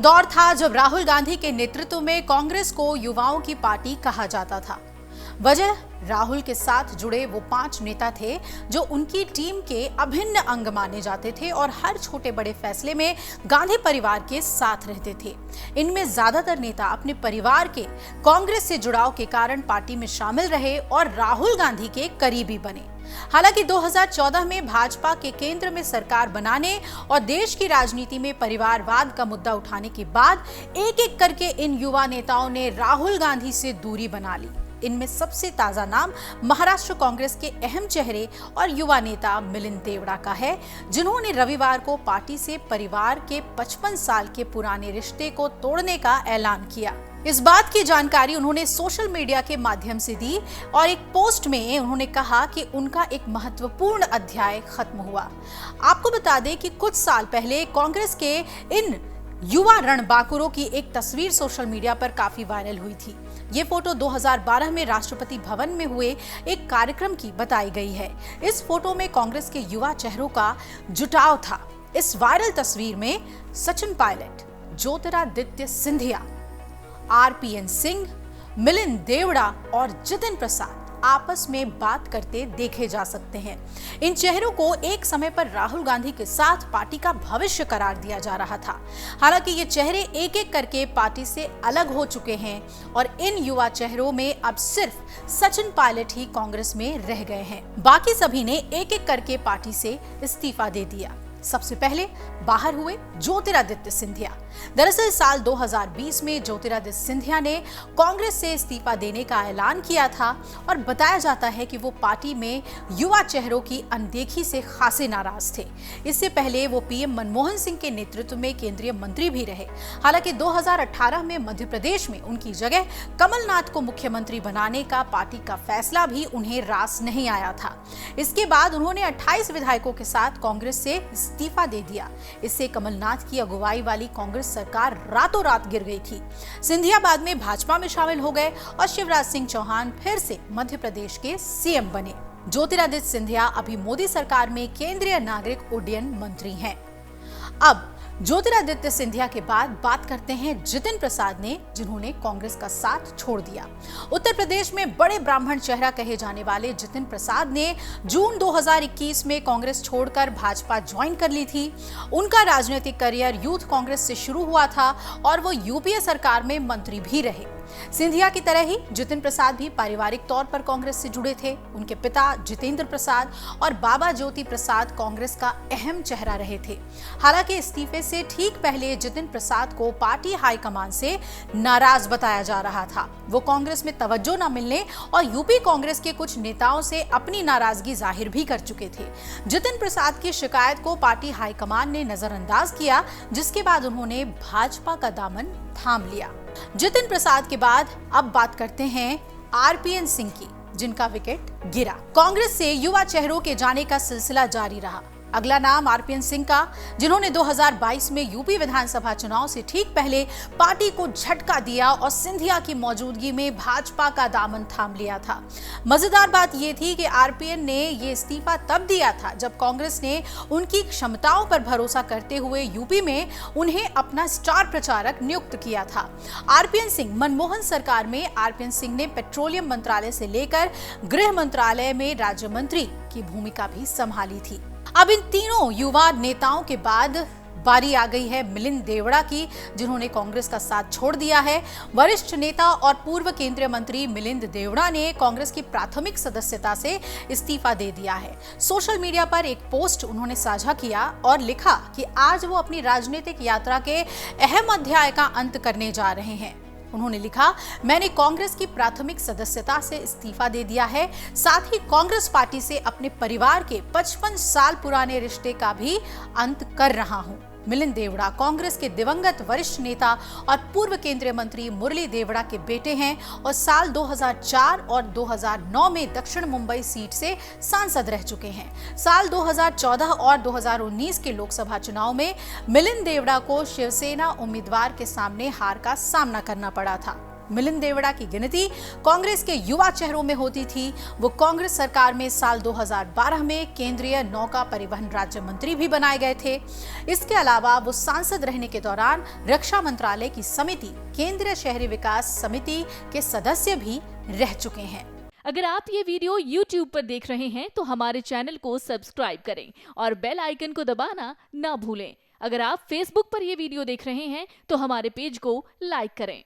दौर था जब राहुल गांधी के नेतृत्व में कांग्रेस को युवाओं की पार्टी कहा जाता था। वजह राहुल के साथ जुड़े वो 5 नेता थे जो उनकी टीम के अभिन्न अंग माने जाते थे और हर छोटे बड़े फैसले में गांधी परिवार के साथ रहते थे। इनमें ज्यादातर नेता अपने परिवार के कांग्रेस से जुड़ाव के कारण पार्टी में शामिल रहे और राहुल गांधी के करीबी बने। हालांकि 2014 में भाजपा के केंद्र में सरकार बनाने और देश की राजनीति में परिवारवाद का मुद्दा उठाने के बाद एक एक करके इन युवा नेताओं ने राहुल गांधी से दूरी बना ली। इनमें सबसे ताजा नाम महाराष्ट्र कांग्रेस के अहम चेहरे और युवा नेता मिलिंद देवड़ा का है, जिन्होंने रविवार को पार्टी से परिवार के 55 साल के पुराने रिश्ते को तोड़ने का ऐलान किया। इस बात की जानकारी उन्होंने सोशल मीडिया के माध्यम से दी और एक पोस्ट में उन्होंने कहा कि उनका एक महत्वपूर्ण अध्याय खत्म हुआ। आपको बता दें कि कुछ साल पहले कांग्रेस के इन युवा रणबांकुरों की एक तस्वीर सोशल मीडिया पर काफी वायरल हुई थी। ये फोटो 2012 में राष्ट्रपति भवन में हुए एक कार्यक्रम की बताई गई है। इस फोटो में कांग्रेस के युवा चेहरों का जुटाव था। इस वायरल तस्वीर में सचिन पायलट, ज्योतिरादित्य सिंधिया, आरपीएन सिंह, मिलिंद देवड़ा और जितिन प्रसाद आपस में बात करते देखे जा सकते हैं। इन चेहरों को एक समय पर राहुल गांधी के साथ पार्टी का भविष्य करार दिया जा रहा था। हालांकि ये चेहरे एक एक करके पार्टी से अलग हो चुके हैं और इन युवा चेहरों में अब सिर्फ सचिन पायलट ही कांग्रेस में रह गए हैं। बाकी सभी ने एक एक करके पार्टी से इस्तीफा दे दिया। सबसे पहले बाहर हुए ज्योतिरादित्य सिंधिया। दरअसल साल 2020 में ज्योतिरादित्य सिंधिया ने कांग्रेस से इस्तीफा देने का ऐलान किया था और बताया जाता है कि वो पार्टी में युवा चेहरों की अनदेखी से खासे नाराज थे। इससे पहले वो पीएम मनमोहन सिंह के नेतृत्व में केंद्रीय मंत्री भी रहे। हालांकि 2018 में मध्य प्रदेश में उनकी जगह कमलनाथ को मुख्यमंत्री बनाने का पार्टी का फैसला भी उन्हें रास नहीं आया था। इसके बाद उन्होंने 28 विधायकों के साथ कांग्रेस से इस्तीफा दे दिया। इससे कमलनाथ की अगुवाई वाली कांग्रेस सरकार रातों रात गिर गई थी। सिंधिया बाद में भाजपा में शामिल हो गए और शिवराज सिंह चौहान फिर से मध्य प्रदेश के सीएम बने। ज्योतिरादित्य सिंधिया अभी मोदी सरकार में केंद्रीय नागरिक उड्डयन मंत्री हैं। अब ज्योतिरादित्य सिंधिया के बाद बात करते हैं जितिन प्रसाद ने, जिन्होंने कांग्रेस का साथ छोड़ दिया। उत्तर प्रदेश में बड़े ब्राह्मण चेहरा कहे जाने वाले जितिन प्रसाद ने जून 2021 में कांग्रेस छोड़कर भाजपा ज्वाइन कर ली थी। उनका राजनीतिक करियर यूथ कांग्रेस से शुरू हुआ था और वो यूपीए सरकार में मंत्री भी रहे। सिंधिया की तरह ही जितिन प्रसाद भी पारिवारिक तौर पर कांग्रेस से जुड़े थे। उनके पिता जितेंद्र प्रसाद और बाबा ज्योति प्रसाद कांग्रेस का अहम चेहरा रहे थे। हालांकि इस्तीफे से ठीक पहले जितिन प्रसाद को पार्टी हाईकमान से नाराज बताया जा रहा था। वो कांग्रेस में तवज्जो न मिलने और यूपी कांग्रेस के कुछ नेताओं से अपनी नाराजगी जाहिर भी कर चुके थे। जितिन प्रसाद की शिकायत को पार्टी हाईकमान ने नजरअंदाज किया, जिसके बाद उन्होंने भाजपा का दामन थाम लिया। जितिन प्रसाद के बाद अब बात करते हैं आरपीएन सिंह की, जिनका विकेट गिरा। कांग्रेस से युवा चेहरों के जाने का सिलसिला जारी रहा। अगला नाम आरपीएन सिंह का, जिन्होंने 2022 में यूपी विधानसभा चुनाव से ठीक पहले पार्टी को झटका दिया और सिंधिया की मौजूदगी में भाजपा का दामन थाम लिया था। मजेदार बात यह थी कि आरपीएन ने ये इस्तीफा तब दिया था जब कांग्रेस ने उनकी क्षमताओं पर भरोसा करते हुए यूपी में उन्हें अपना स्टार प्रचारक नियुक्त किया था। आरपीएन सिंह मनमोहन सरकार में आरपीएन सिंह ने पेट्रोलियम मंत्रालय से लेकर गृह मंत्रालय में राज्य मंत्री की भूमिका भी संभाली थी। अब इन तीनों युवा नेताओं के बाद बारी आ गई है मिलिंद देवड़ा की, जिन्होंने कांग्रेस का साथ छोड़ दिया है। वरिष्ठ नेता और पूर्व केंद्रीय मंत्री मिलिंद देवड़ा ने कांग्रेस की प्राथमिक सदस्यता से इस्तीफा दे दिया है। सोशल मीडिया पर एक पोस्ट उन्होंने साझा किया और लिखा कि आज वो अपनी राजनीतिक यात्रा के अहम अध्याय का अंत करने जा रहे हैं। उन्होंने लिखा, मैंने कांग्रेस की प्राथमिक सदस्यता से इस्तीफा दे दिया है, साथ ही कांग्रेस पार्टी से अपने परिवार के 55 साल पुराने रिश्ते का भी अंत कर रहा हूं। मिलिंद देवड़ा कांग्रेस के दिवंगत वरिष्ठ नेता और पूर्व केंद्रीय मंत्री मुरली देवड़ा के बेटे हैं और साल 2004 और 2009 में दक्षिण मुंबई सीट से सांसद रह चुके हैं। साल 2014 और 2019 के लोकसभा चुनाव में मिलिंद देवड़ा को शिवसेना उम्मीदवार के सामने हार का सामना करना पड़ा था। मिलिंद देवड़ा की गिनती कांग्रेस के युवा चेहरों में होती थी। वो कांग्रेस सरकार में साल 2012 में केंद्रीय नौका परिवहन राज्य मंत्री भी बनाए गए थे। इसके अलावा वो सांसद रहने के दौरान रक्षा मंत्रालय की समिति, केंद्रीय शहरी विकास समिति के सदस्य भी रह चुके हैं। अगर आप ये वीडियो YouTube पर देख रहे हैं तो हमारे चैनल को सब्सक्राइब करें और बेल आइकन को दबाना ना भूलें। अगर आप Facebook पर ये वीडियो देख रहे हैं तो हमारे पेज को लाइक करें।